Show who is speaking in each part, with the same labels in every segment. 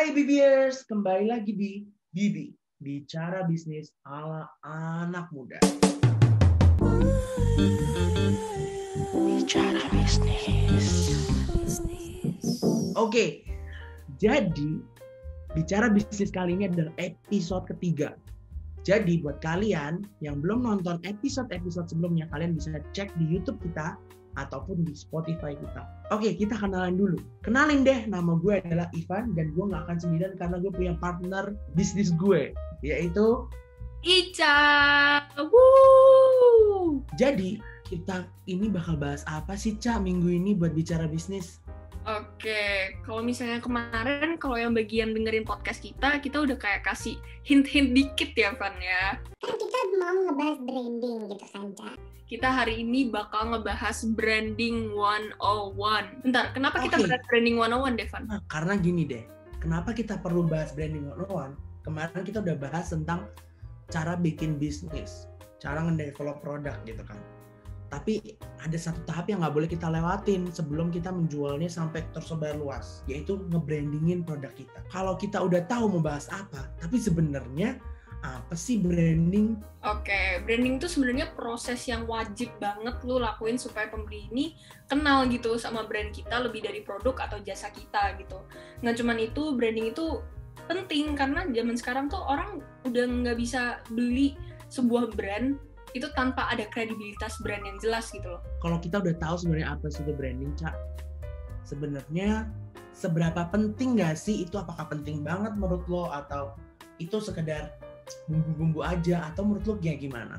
Speaker 1: Hai BBers, kembali lagi di Bibi, bicara bisnis ala anak muda. Bicara bisnis. Oke, jadi bicara bisnis kali ini adalah episode ketiga. Jadi buat kalian yang belum nonton episode-episode sebelumnya, kalian bisa cek di YouTube kita ataupun di Spotify kita. Oke, kita kenalan dulu. Kenalin deh, nama gue adalah Ivan dan gue gak akan sendirian karena gue punya partner bisnis gue, yaitu
Speaker 2: Ica. Woo!
Speaker 1: Jadi, kita ini bakal bahas apa sih, Ca, minggu ini buat bicara bisnis?
Speaker 2: Oke, kalau misalnya kemarin, kalau yang bagian dengerin podcast kita udah kayak kasih hint-hint dikit ya, Van ya.
Speaker 3: Kan kita mau ngebahas branding gitu kan, Ca.
Speaker 2: Kita hari ini bakal ngebahas branding 101. Bentar, kenapa kita
Speaker 1: Oke.
Speaker 2: bahas branding 101, Devan?
Speaker 1: Nah, karena gini deh, kenapa kita perlu bahas branding 101? Kemarin kita udah bahas tentang cara bikin bisnis, cara nge-develop produk gitu kan. Tapi ada satu tahap yang nggak boleh kita lewatin sebelum kita menjualnya sampai tersebar luas, yaitu nge-brandingin produk kita. Kalau kita udah tahu mau bahas apa, tapi sebenarnya apa sih branding?
Speaker 2: Oke, branding itu sebenarnya proses yang wajib banget lu lakuin supaya pembeli ini kenal gitu sama brand kita lebih dari produk atau jasa kita gitu. Nggak cuman itu, branding itu penting karena zaman sekarang tuh orang udah nggak bisa beli sebuah brand itu tanpa ada kredibilitas brand yang jelas gitu loh.
Speaker 1: Kalau kita udah tahu sebenarnya apa sih itu branding, Cak, sebenarnya seberapa penting nggak sih itu? Apakah penting banget menurut lo atau itu sekedar bumbu-bumbu aja atau menurut lo kayak gimana?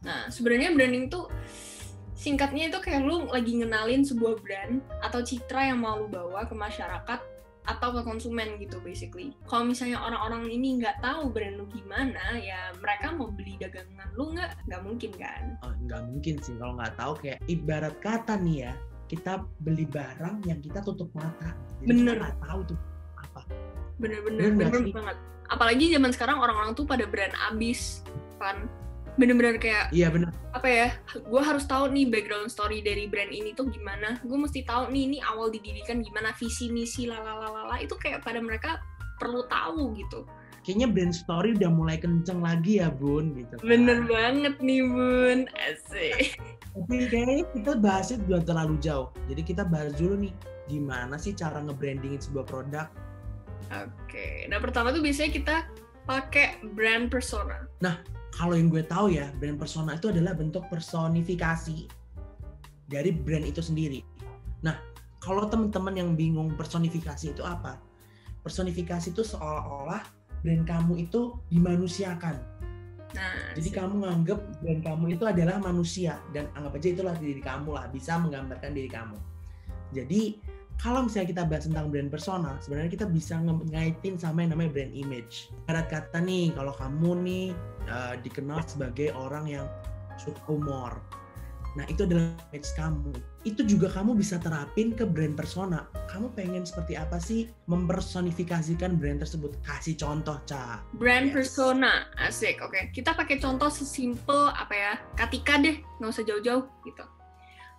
Speaker 2: Nah, sebenarnya branding tuh singkatnya itu kayak lu lagi ngenalin sebuah brand atau citra yang mau lu bawa ke masyarakat atau ke konsumen gitu basically. Kalau misalnya orang-orang ini nggak tahu brand lu gimana, ya mereka mau beli dagangan lu nggak mungkin kan?
Speaker 1: Oh, nggak mungkin sih kalau nggak tahu. Kayak ibarat kata nih ya, kita beli barang yang kita tutup mata. Jadi
Speaker 2: Bener.
Speaker 1: kita nggak tahu tuh apa.
Speaker 2: Bener
Speaker 1: Bener sih?
Speaker 2: banget. Apalagi zaman sekarang orang-orang tuh pada brand abis, kan? Bener-bener kayak
Speaker 1: Iya benar.
Speaker 2: apa ya, gue harus tahu nih background story dari brand ini tuh gimana, gue mesti tahu nih ini awal didirikan gimana, visi misi lalalala, itu kayak pada mereka perlu tahu gitu.
Speaker 1: Kayaknya brand story udah mulai kenceng lagi ya, Bun, gitu.
Speaker 2: Bener banget nih, Bun. Asik.
Speaker 1: Tapi kayaknya kita bahasnya udah terlalu jauh. Jadi kita bahas dulu nih, gimana sih cara nge-brandingin sebuah produk?
Speaker 2: Oke, nah pertama tuh biasanya kita pakai brand persona.
Speaker 1: Kalau yang gue tahu ya, brand persona itu adalah bentuk personifikasi dari brand itu sendiri. Nah, kalau teman-teman yang bingung personifikasi itu apa? Personifikasi itu seolah-olah brand kamu itu dimanusiakan.
Speaker 2: Nah,
Speaker 1: Jadi kamu nganggep brand kamu itu adalah manusia dan anggap aja itulah diri kamu lah, bisa menggambarkan diri kamu. Jadi kalau misalnya kita bahas tentang brand persona, sebenarnya kita bisa ngaitin sama yang namanya brand image. Ibarat kata nih, kalau kamu nih dikenal sebagai orang yang suka humor, nah itu adalah image kamu. Itu juga kamu bisa terapin ke brand persona. Kamu pengen seperti apa sih mempersonifikasikan brand tersebut? Kasih contoh, Ca.
Speaker 2: brand
Speaker 1: Yes.
Speaker 2: persona, asik. Oke, kita pakai contoh sesimpel apa ya, Katika deh, nggak usah jauh-jauh gitu.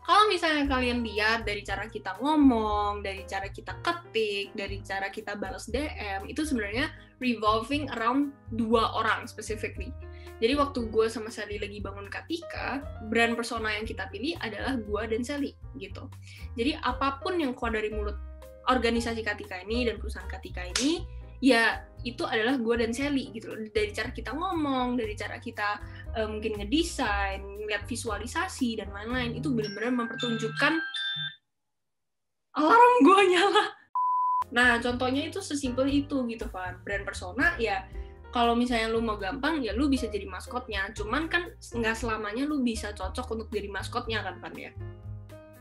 Speaker 2: Kalau misalnya kalian lihat dari cara kita ngomong, dari cara kita ketik, dari cara kita balas DM, itu sebenarnya revolving around dua orang specifically. Jadi waktu gue sama Sally lagi bangun Katika, brand persona yang kita pilih adalah gue dan Sally gitu. Jadi apapun yang keluar dari mulut organisasi Katika ini dan perusahaan Katika ini, ya itu adalah gue dan Sally gitu loh. Dari cara kita ngomong, dari cara kita mungkin ngedesain, ngeliat visualisasi dan lain-lain, itu benar-benar mempertunjukkan alarm gue nyala. Nah, contohnya itu sesimpel itu gitu, Van. Brand persona ya kalau misalnya lu mau gampang ya lu bisa jadi maskotnya. Cuman kan nggak selamanya lu bisa cocok untuk jadi maskotnya kan, Van ya.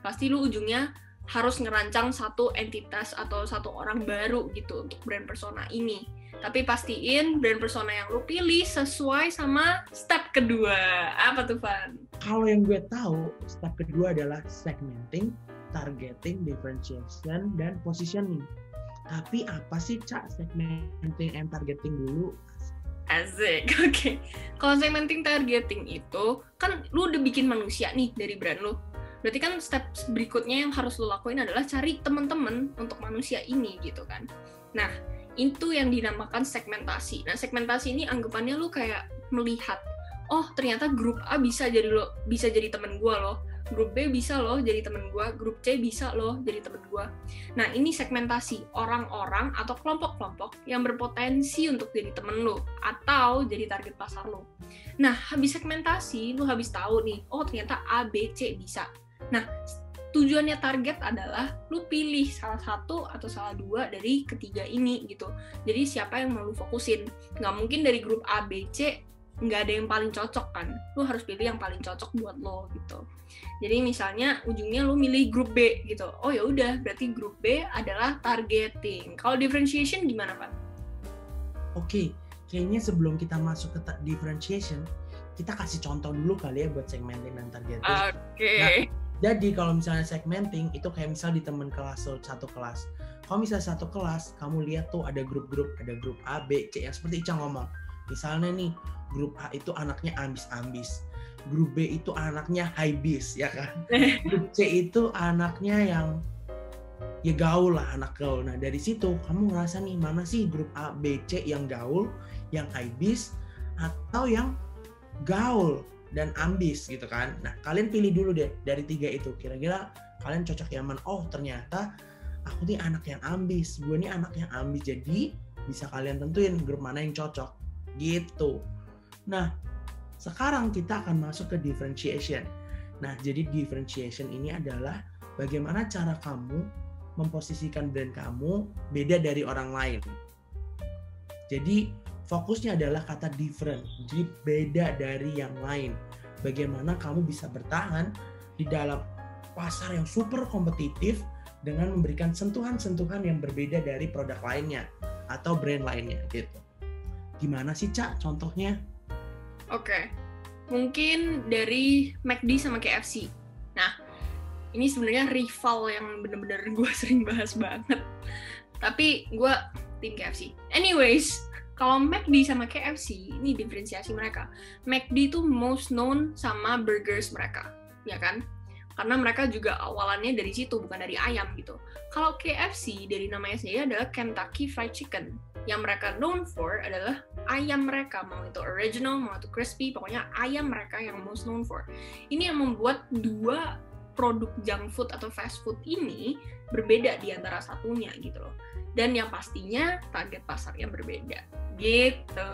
Speaker 2: Pasti lu ujungnya harus ngerancang satu entitas atau satu orang baru gitu untuk brand persona ini. Tapi pastiin brand persona yang lu pilih sesuai sama step kedua. Apa tuh, Van?
Speaker 1: Kalau yang gue tahu, step kedua adalah segmenting, targeting, differentiation, dan positioning. Tapi apa sih, Cak, segmenting and targeting dulu?
Speaker 2: Asik, oke. Kalau segmenting targeting itu, kan lu udah bikin manusia nih dari brand lu. Berarti kan step berikutnya yang harus lu lakuin adalah cari teman-teman untuk manusia ini gitu kan. Nah, Itu yang dinamakan segmentasi. Nah, segmentasi ini anggapannya lu kayak melihat, oh ternyata grup A bisa jadi temen gue loh, grup B bisa loh jadi temen gue, grup C bisa loh jadi temen gue. Nah, ini segmentasi orang-orang atau kelompok-kelompok yang berpotensi untuk jadi temen lo atau jadi target pasar lo. Nah, habis segmentasi, lu habis tahu nih, oh ternyata A, B, C bisa. Nah, tujuannya target adalah lu pilih salah satu atau salah dua dari ketiga ini gitu. Jadi siapa yang mau lu fokusin. Nggak mungkin dari grup A, B, C nggak ada yang paling cocok kan. Lu harus pilih yang paling cocok buat lo gitu. Jadi misalnya ujungnya lu milih grup B gitu. Oh ya udah, berarti grup B adalah targeting. Kalau differentiation gimana, Pak?
Speaker 1: Oke, kayaknya sebelum kita masuk ke differentiation, kita kasih contoh dulu kali ya buat segmenting dan targeting.
Speaker 2: Oke.
Speaker 1: Nah, jadi kalau misalnya segmenting itu kayak misal di teman kelas satu kelas. Kalau misalnya satu kelas, kamu lihat tuh ada grup-grup, ada grup A, B, C yang seperti Ica ngomong. Misalnya nih, grup A itu anaknya ambis-ambis. Grup B itu anaknya high-bis, ya kan? Grup C itu anaknya yang ya gaul lah, anak gaul. Nah, dari situ kamu ngerasa nih, mana sih grup A, B, C yang gaul, yang high-bis, atau yang gaul dan ambis gitu kan. Nah, kalian pilih dulu deh dari tiga itu. Kira-kira kalian cocok yang mana? Oh, ternyata aku nih anak yang ambis, gue nih anak yang ambis. Jadi bisa kalian tentuin grup mana yang cocok gitu. Nah, sekarang kita akan masuk ke differentiation. Nah, jadi differentiation ini adalah bagaimana cara kamu memposisikan brand kamu beda dari orang lain. Jadi fokusnya adalah kata different, jadi beda dari yang lain. Bagaimana kamu bisa bertahan di dalam pasar yang super kompetitif dengan memberikan sentuhan-sentuhan yang berbeda dari produk lainnya atau brand lainnya gitu. Gimana sih, Cak, contohnya?
Speaker 2: Oke, mungkin dari McD sama KFC. Nah, ini sebenarnya rival yang bener-bener gue sering bahas banget. Tapi gue tim KFC. Anyways, kalau McD sama KFC, ini diferensiasi mereka. McD itu most known sama burgers mereka, ya kan? Karena mereka juga awalannya dari situ, bukan dari ayam gitu. Kalau KFC, dari namanya sendiri adalah Kentucky Fried Chicken. Yang mereka known for adalah ayam mereka, mau itu original, mau itu crispy, pokoknya ayam mereka yang most known for. Ini yang membuat dua produk junk food atau fast food ini berbeda di antara satunya gitu loh. Dan yang pastinya target pasarnya berbeda gitu.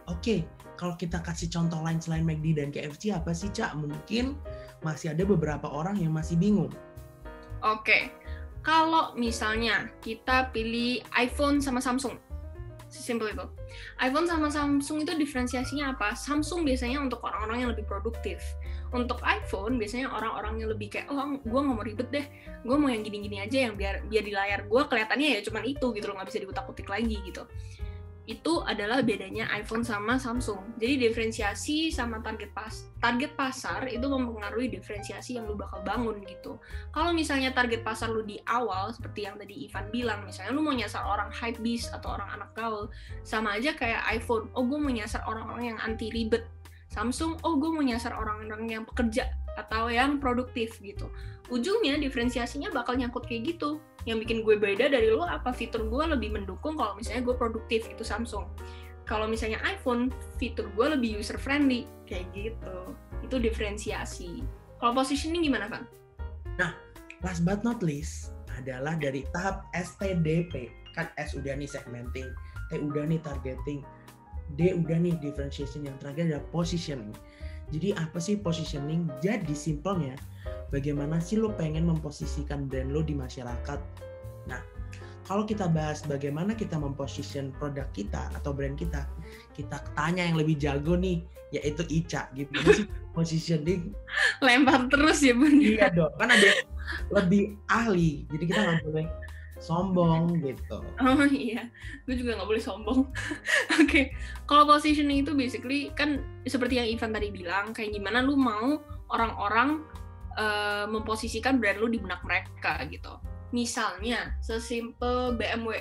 Speaker 1: Oke, kalau kita kasih contoh lain selain McD dan KFC apa sih, Cak? Mungkin masih ada beberapa orang yang masih bingung.
Speaker 2: Oke, kalau misalnya kita pilih iPhone sama Samsung, sesimpel itu. iPhone sama Samsung itu diferensiasinya apa? Samsung biasanya untuk orang-orang yang lebih produktif. Untuk iPhone biasanya orang-orang yang lebih kayak, oh gue nggak mau ribet deh, gue mau yang gini-gini aja yang biar di layar gue kelihatannya ya cuman itu gitu loh, nggak bisa dikutak-kutik lagi gitu. Itu adalah bedanya iPhone sama Samsung. Jadi diferensiasi sama target pasar itu mempengaruhi diferensiasi yang lu bakal bangun gitu. Kalau misalnya target pasar lu di awal seperti yang tadi Ivan bilang, misalnya lu mau nyasar orang hypebeast atau orang anak gaul, sama aja kayak iPhone, oh gue mau nyasar orang-orang yang anti ribet. Samsung, oh gue mau nyasar orang-orang yang pekerja atau yang produktif gitu. Ujungnya diferensiasinya bakal nyangkut kayak gitu. Yang bikin gue beda dari lo apa, fitur gue lebih mendukung kalau misalnya gue produktif, itu Samsung. Kalau misalnya iPhone, fitur gue lebih user friendly kayak gitu. Itu diferensiasi. Kalau positioning gimana, Van?
Speaker 1: Nah, last but not least adalah dari tahap STDP. Kan S udah nih segmenting, T udah nih targeting, D udah nih differentiation, yang terakhir adalah positioning. Jadi apa sih positioning? Jadi simpelnya, bagaimana sih lo pengen memposisikan brand lo di masyarakat? Nah, kalau kita bahas bagaimana kita memposition produk kita atau brand kita tanya yang lebih jago nih, yaitu Ica. Gimana sih positioning?
Speaker 2: Lempar terus ya, Bun?
Speaker 1: Iya dong, kan ada yang lebih ahli, jadi kita nggak boleh sombong gitu.
Speaker 2: Oh iya, gue juga nggak boleh sombong. Oke, kalau positioning itu basically kan seperti yang Ivan tadi bilang, kayak gimana lu mau orang-orang memposisikan brand lu di benak mereka gitu. Misalnya sesimpel BMW,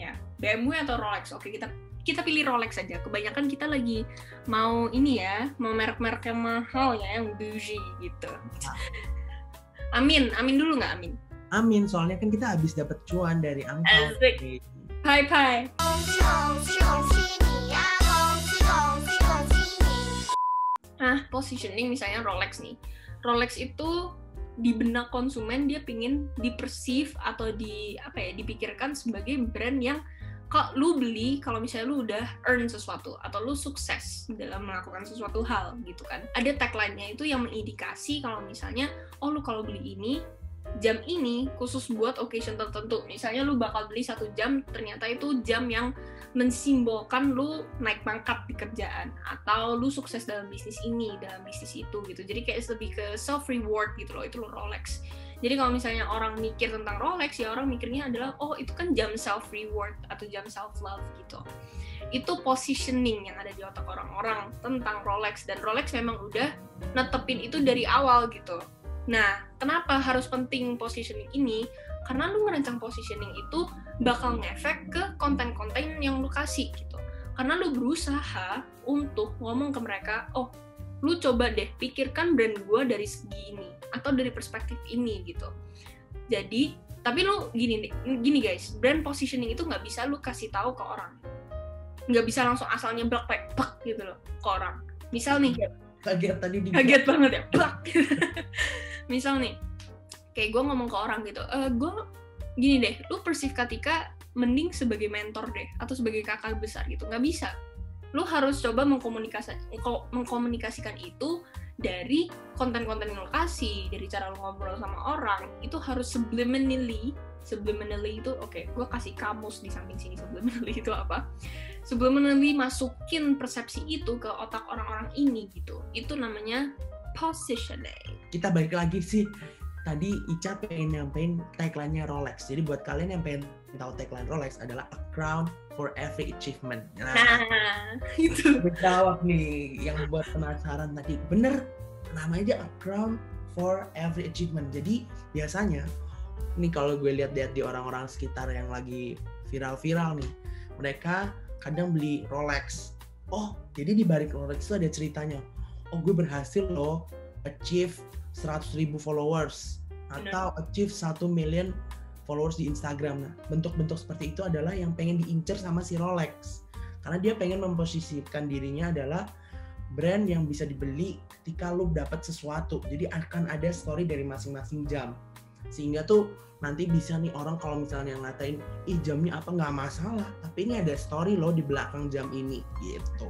Speaker 2: ya BMW atau Rolex. Oke, kita pilih Rolex aja. Kebanyakan kita lagi mau ini ya, mau merek-merek yang mahal ya, yang bougie gitu. Amin dulu nggak Amin?
Speaker 1: Amin, soalnya kan kita habis dapat cuan dari angpau.
Speaker 2: Bye bye. Nah, positioning misalnya Rolex nih. Rolex itu di benak konsumen dia pingin di-perceive atau dipikirkan sebagai brand yang kalau lu beli, kalau misalnya lu udah earn sesuatu atau lu sukses dalam melakukan sesuatu hal gitu kan. Ada tagline-nya itu yang mengindikasi kalau misalnya, oh lu kalau beli ini, jam ini khusus buat occasion tertentu. Misalnya lu bakal beli 1 jam, ternyata itu jam yang mensimbolkan lu naik pangkat di kerjaan atau lu sukses dalam bisnis ini, dalam bisnis itu gitu. Jadi kayak lebih ke self reward gitu loh, itu lo Rolex. Jadi kalau misalnya orang mikir tentang Rolex, ya orang mikirnya adalah, oh itu kan jam self reward atau jam self love gitu. Itu positioning yang ada di otak orang-orang tentang Rolex, dan Rolex memang udah netepin itu dari awal gitu. Nah, kenapa harus penting positioning ini? Karena lu merancang positioning itu bakal ngefek ke konten-konten yang lu kasih gitu. Karena lu berusaha untuk ngomong ke mereka, oh, lu coba deh pikirkan brand gue dari segi ini atau dari perspektif ini gitu. Jadi, tapi lu gini guys, brand positioning itu nggak bisa lu kasih tahu ke orang, nggak bisa langsung asalnya blak gitu loh ke orang. Misal nih, kaget banget ya, blak. Misal nih, kayak gue ngomong ke orang gitu, gue gini deh, lu perceive Katika mending sebagai mentor deh atau sebagai kakak besar gitu, nggak bisa. Lu harus coba mengkomunikasikan itu dari konten-konten yang lu kasih, dari cara lu ngobrol sama orang, itu harus subliminally itu, oke, gue kasih kamus di samping sini, subliminally itu apa? Subliminally masukin persepsi itu ke otak orang-orang ini gitu. Itu namanya positioning.
Speaker 1: Kita balik lagi sih, tadi Ica pengen nyampein tagline-nya Rolex. Jadi buat kalian yang pengen tahu tagline Rolex adalah a crown for every achievement.
Speaker 2: Nah itu
Speaker 1: berjawab nih yang buat penasaran tadi. Bener, namanya aja a crown for every achievement. Jadi biasanya nih kalau gue lihat di orang-orang sekitar yang lagi viral-viral nih, mereka kadang beli Rolex. Oh, jadi di balik Rolex itu ada ceritanya. Oh, gue berhasil loh achieve 100.000 followers atau achieve 1 million followers di Instagram. Nah, bentuk-bentuk seperti itu adalah yang pengen diincar sama si Rolex. Karena dia pengen memposisikan dirinya adalah brand yang bisa dibeli ketika lu dapat sesuatu. Jadi akan ada story dari masing-masing jam. Sehingga tuh nanti bisa nih orang kalau misalnya ngatain, ih jamnya apa, nggak masalah. Tapi ini ada story loh di belakang jam ini gitu.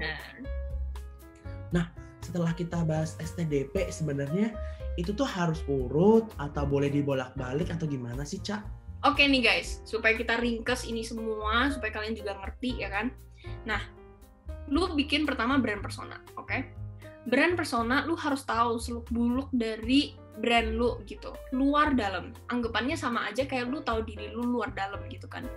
Speaker 1: Nah, setelah kita bahas STDP sebenarnya itu tuh harus urut atau boleh dibolak-balik atau gimana sih, Cak?
Speaker 2: Oke nih guys, supaya kita ringkes ini semua, supaya kalian juga ngerti ya kan. Nah, lu bikin pertama brand persona, oke? Brand persona lu harus tahu seluk-beluk dari brand lu gitu, luar dalam. Anggapannya sama aja kayak lu tahu diri lu luar dalam gitu kan.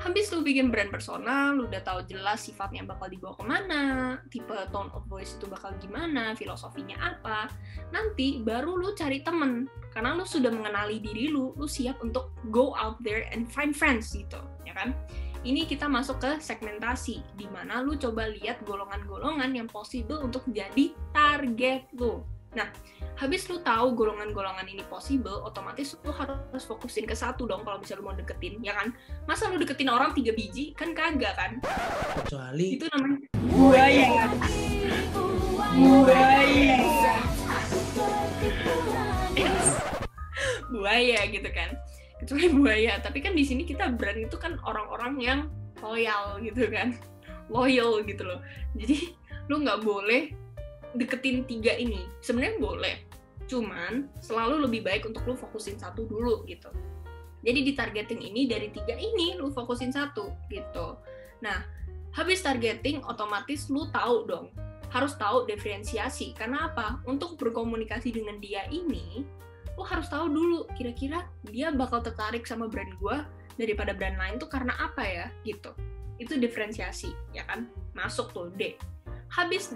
Speaker 2: Habis lu bikin brand persona, lu udah tahu jelas sifatnya bakal dibawa kemana, tipe tone of voice itu bakal gimana, filosofinya apa. Nanti baru lu cari temen, karena lu sudah mengenali diri lu siap untuk go out there and find friends gitu, ya kan? Ini kita masuk ke segmentasi, di mana lu coba lihat golongan-golongan yang possible untuk jadi target lu. Nah, habis lu tahu golongan-golongan ini possible, otomatis lu harus fokusin ke satu dong kalau bisa lu mau deketin, ya kan? Masa lu deketin orang 3 biji? Kan kagak kan?
Speaker 1: Kecuali
Speaker 2: itu namanya buaya. Buaya gitu kan. Kecuali buaya, tapi kan di sini kita brand itu kan orang-orang yang loyal gitu kan. Loyal gitu loh. Jadi lu nggak boleh deketin 3 ini. Sebenarnya boleh, cuman selalu lebih baik untuk lu fokusin satu dulu gitu. Jadi di targeting ini dari 3 ini lu fokusin satu gitu. Nah, habis targeting otomatis lu tahu dong, harus tahu diferensiasi. Karena apa? Untuk berkomunikasi dengan dia ini, lu harus tahu dulu kira-kira dia bakal tertarik sama brand gua daripada brand lain tuh karena apa ya gitu. Itu diferensiasi, ya kan? Masuk tuh D. Habis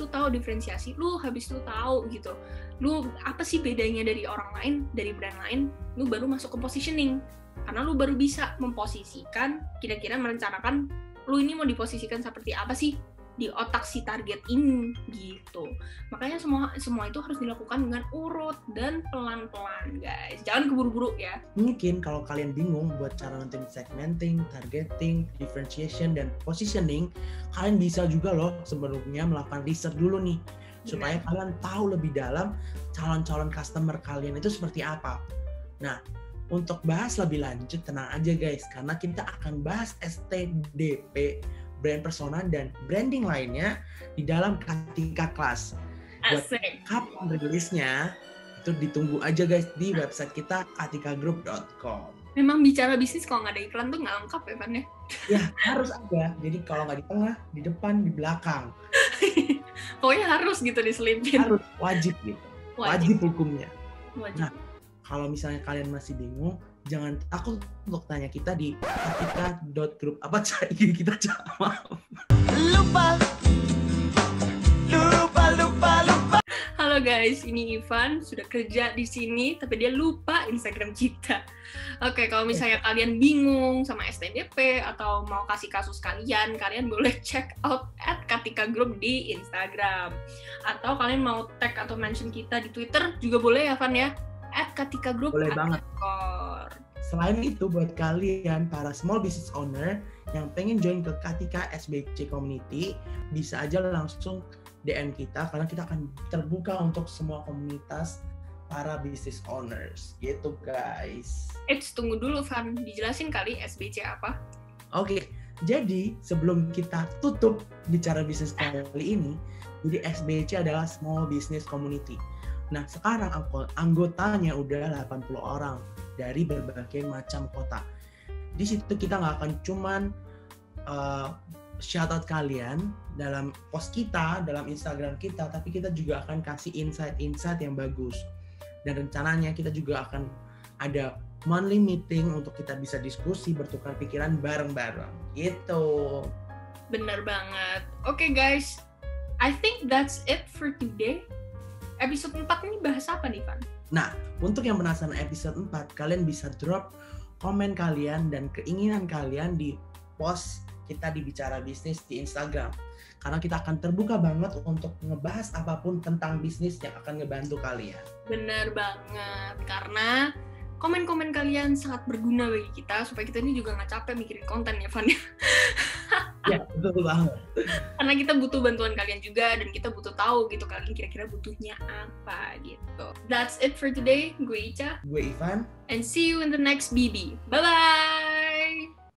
Speaker 2: lu tahu diferensiasi, habis lu tahu gitu, lu apa sih bedanya dari orang lain, dari brand lain, lu baru masuk ke positioning. Karena lu baru bisa memposisikan, kira-kira merencanakan, lu ini mau diposisikan seperti apa sih di otak si target ini gitu. Makanya semua itu harus dilakukan dengan urut dan pelan-pelan, guys. Jangan keburu-buru ya.
Speaker 1: Mungkin kalau kalian bingung buat cara nentuin segmenting, targeting, differentiation, dan positioning, kalian bisa juga loh sebelumnya melakukan riset dulu nih, supaya kalian tahu lebih dalam calon-calon customer kalian itu seperti apa. Nah, untuk bahas lebih lanjut, tenang aja guys, karena kita akan bahas STDP, brand persona, dan branding lainnya di dalam Katika Class. Buat kapan rilisnya, itu ditunggu aja guys di website kita katikagroup.com.
Speaker 2: Memang bicara bisnis kalau nggak ada iklan tuh nggak lengkap ya, Van ya?
Speaker 1: Ya, harus ada. Jadi kalau nggak di tengah, di depan, di belakang.
Speaker 2: Pokoknya harus gitu diselipin.
Speaker 1: Harus, wajib gitu. Wajib hukumnya. Nah, kalau misalnya kalian masih bingung, jangan takut untuk tanya kita di katika.group. Apa kita maaf. Lupa.
Speaker 2: Halo guys, ini Ivan sudah kerja di sini, tapi dia lupa Instagram kita. Oke, kalau misalnya kalian bingung sama STDP atau mau kasih kasus kalian boleh check out @katikagroup di Instagram. Atau kalian mau tag atau mention kita di Twitter juga boleh ya, Van ya? @katikagroup.
Speaker 1: Boleh banget. Selain itu, buat kalian para small business owner yang pengen join ke Katika SBC Community, bisa aja langsung DM kita, karena kita akan terbuka untuk semua komunitas para business owners. Gitu guys.
Speaker 2: Tunggu dulu Van, dijelasin kali SBC apa?
Speaker 1: Oke, jadi sebelum kita tutup bicara bisnis kali ini, jadi SBC adalah Small Business Community. Nah, sekarang anggotanya udah 80 orang dari berbagai macam kota. Di situ kita nggak akan cuman shout out kalian dalam post kita, dalam Instagram kita, tapi kita juga akan kasih insight-insight yang bagus. Dan rencananya kita juga akan ada monthly meeting untuk kita bisa diskusi, bertukar pikiran bareng-bareng. Gitu.
Speaker 2: Bener banget. Oke guys, I think that's it for today. Episode 4 ini bahas apa nih, Van?
Speaker 1: Nah, untuk yang penasaran episode 4, kalian bisa drop komen kalian dan keinginan kalian di post kita di Bicara Bisnis di Instagram. Karena kita akan terbuka banget untuk ngebahas apapun tentang bisnis yang akan ngebantu kalian.
Speaker 2: Bener banget, karena komen-komen kalian sangat berguna bagi kita, supaya kita ini juga nggak capek mikirin konten ya, Van.
Speaker 1: Ya, betul banget.
Speaker 2: Karena kita butuh bantuan kalian juga, dan kita butuh tahu gitu kalian kira-kira butuhnya apa gitu. That's it for today. Gue Ica.
Speaker 1: Gue Ivan.
Speaker 2: And see you in the next BB. Bye-bye!